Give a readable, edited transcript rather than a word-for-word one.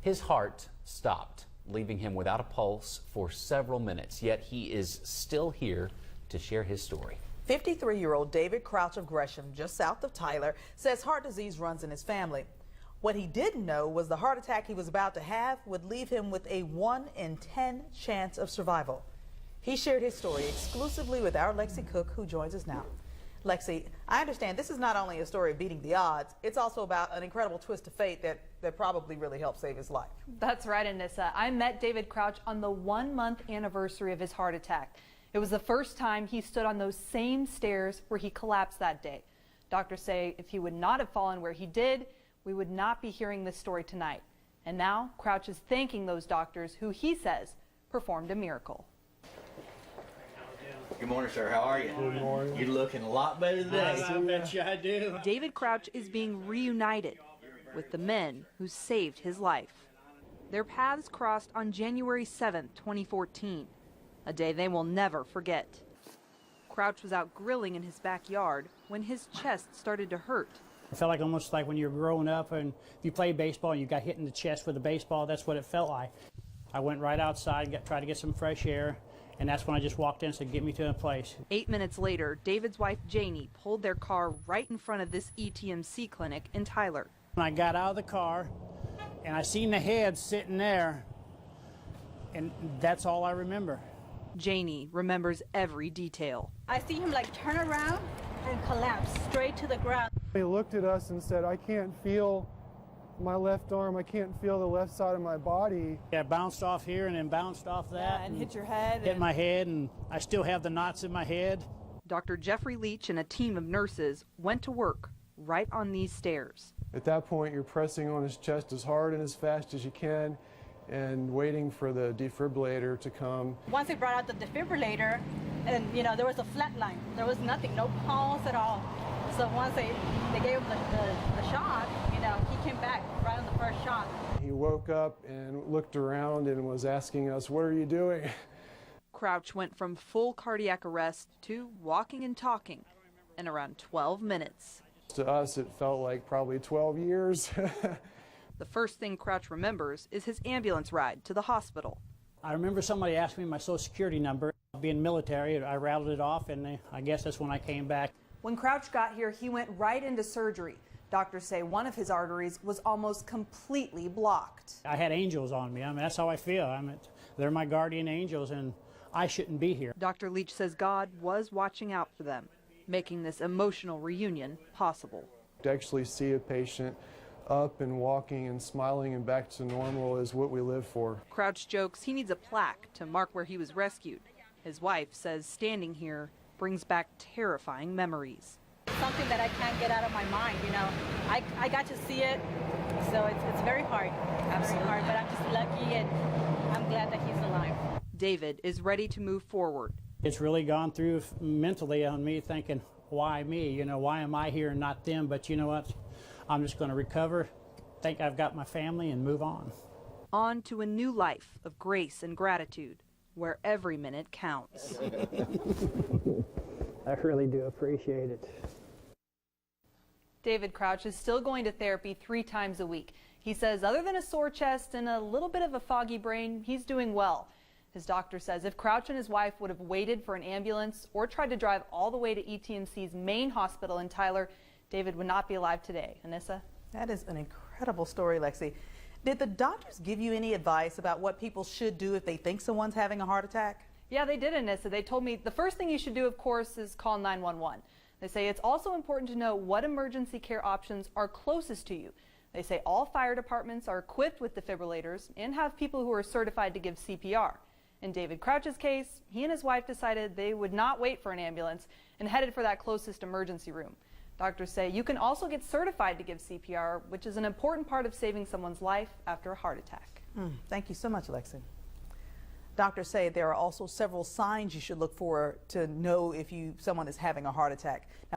His heart stopped, leaving him without a pulse for several minutes, yet he is still here to share his story. 53-year-old David Crouch of Gresham, just south of Tyler, says heart disease runs in his family. What he didn't know was the heart attack he was about to have would leave him with a 1 in 10 chance of survival. He shared his story exclusively with our Lexi Cook, who joins us now. Lexi, I understand this is not only a story of beating the odds, it's also about an incredible twist of fate that probably really helped save his life. That's right, Anissa. I met David Crouch on the 1-month anniversary of his heart attack. It was the first time he stood on those same stairs where he collapsed that day. Doctors say if he would not have fallen where he did, we would not be hearing this story tonight. And now Crouch is thanking those doctors who he says performed a miracle. Good morning, sir. How are you? Good morning. You're looking a lot better today. I bet you I do. David Crouch is being reunited with the men who saved his life. Their paths crossed on January 7th, 2014, a day they will never forget. Crouch was out grilling in his backyard when his chest started to hurt. I felt like almost like when you're growing up and if you play baseball and you got hit in the chest with a baseball, that's what it felt like. I went right outside and tried to get some fresh air. And that's when I just walked in and said, get me to a place. 8 minutes later, David's wife, Janie, pulled their car right in front of this ETMC clinic in Tyler. When I got out of the car and I seen the head sitting there, and that's all I remember. Janie remembers every detail. I see him like turn around and collapse straight to the ground. He looked at us and said, I can't feel my left arm, I can't feel the left side of my body. Yeah, bounced off here and then bounced off that. And hit your head. Hit my head, and I still have the knots in my head. Dr. Jeffrey Leach and a team of nurses went to work right on these stairs. At that point, you're pressing on his chest as hard and as fast as you can and waiting for the defibrillator to come. Once they brought out the defibrillator, and there was a flat line. There was nothing, no pulse at all. So once they gave him the shot, he came back right on the first shot. He woke up and looked around and was asking us, what are you doing? Crouch went from full cardiac arrest to walking and talking in around 12 minutes. To us, it felt like probably 12 years. The first thing Crouch remembers is his ambulance ride to the hospital. I remember somebody asked me my social security number. Being military, I rattled it off, and I guess that's when I came back. When Crouch got here, he went right into surgery. Doctors say one of his arteries was almost completely blocked. I had angels on me. I mean, that's how I feel. They're my guardian angels, and I shouldn't be here. Dr. Leach says God was watching out for them, making this emotional reunion possible. To actually see a patient up and walking and smiling and back to normal is what we live for. Crouch jokes he needs a plaque to mark where he was rescued. His wife says standing here brings back terrifying memories. Something that I can't get out of my mind, I got to see it, so it's very hard. Absolutely. Very hard, but I'm just lucky and I'm glad that he's alive. David is ready to move forward. It's really gone through mentally on me thinking, why me? Why am I here and not them? But you know what? I'm just going to recover, think I've got my family, and move on. On to a new life of grace and gratitude, where every minute counts. I really do appreciate it. David Crouch is still going to therapy 3 times a week. He says other than a sore chest and a little bit of a foggy brain, he's doing well. His doctor says if Crouch and his wife would have waited for an ambulance or tried to drive all the way to ETMC's main hospital in Tyler, David would not be alive today. Anissa? That is an incredible story, Lexi. Did the doctors give you any advice about what people should do if they think someone's having a heart attack? Yeah, they did, Anissa. They told me the first thing you should do, of course, is call 911. They say it's also important to know what emergency care options are closest to you. They say all fire departments are equipped with defibrillators and have people who are certified to give CPR. In David Crouch's case, he and his wife decided they would not wait for an ambulance and headed for that closest emergency room. Doctors say you can also get certified to give CPR, which is an important part of saving someone's life after a heart attack. Thank you so much, Lexi. Doctors say there are also several signs you should look for to know if someone is having a heart attack.